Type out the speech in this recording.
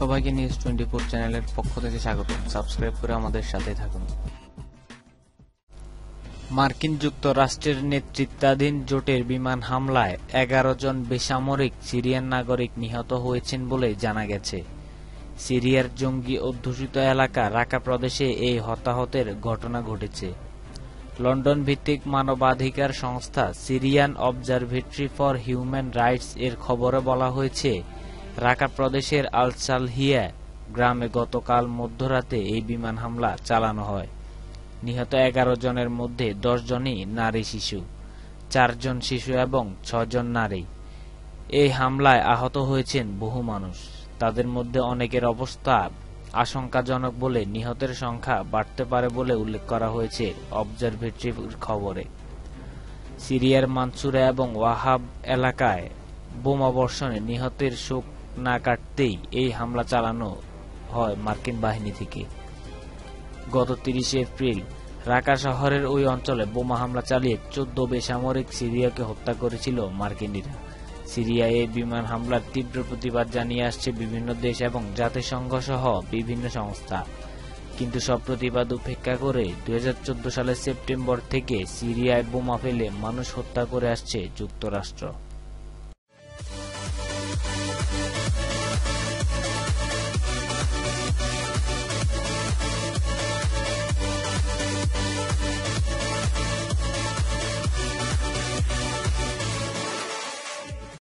সবাইকে নিউজ 24 চ্যানেলের পক্ষ থেকে স্বাগত। সাবস্ক্রাইব করে আমাদের সাথে থাকুন। মার্কিন যুক্তরাষ্ট্রের নেতৃত্বাধীন জোটের বিমান হামলায় 11 জন বেসামরিক সিরিয়ান নাগরিক নিহত হয়েছেন বলে জানা গেছে। সিরিয়ার জঙ্গি অধ্যুষিত এলাকা রাকা প্রদেশে এই হতাহতের ঘটনা ঘটেছে। লন্ডন ভিত্তিক মানবাধিকার সংস্থা Syrian observatory for human rights এর খবরে বলা হয়েছে, রাকা প্রদেশের আল-সালহিয়া গ্রামে গতকাল মধ্যরাতে এই বিমান হামলা চালানো হয়। নিহত 11 জনের মধ্যে 10 জনই নারী শিশু, 4 জন শিশু এবং 6 জন নারী। এই হামলায় আহত হয়েছেন বহু মানুষ। তাদের মধ্যে অনেকের অবস্থা আশঙ্কাজনক বলে নিহতের সংখ্যা বাড়তে পারে বলে উল্লেখ করা হয়েছে অবজারভেটরির খবরে। সিরিয়ার মানসুরা এবং ওয়াহাব এলাকায় বোমাবর্ষণে নিহতের শোক না কাটতেই এই হামলা চালানো হয় মার্কিন বাহিনী থেকে। গত 30 এপ্রিল রাকা শহরের ওই অঞ্চলে বোমা হামলা চালিয়ে 14 বেসামরিক সিরিয়াকে হত্যা করেছিল মার্কিনিরা। সিরিয়ায় এই বিমান হামলার তীব্র প্রতিবাদ জানিয়ে আসছে বিভিন্ন দেশ এবং জাতিসংঘ সহ বিভিন্ন সংস্থা। কিন্তু সব প্রতিবাদ উপেক্ষা করে 2014 সালের সেপ্টেম্বর থেকে সিরিয়ায় বোমা ফেলে মানুষ হত্যা করে আসছে যুক্তরাষ্ট্র।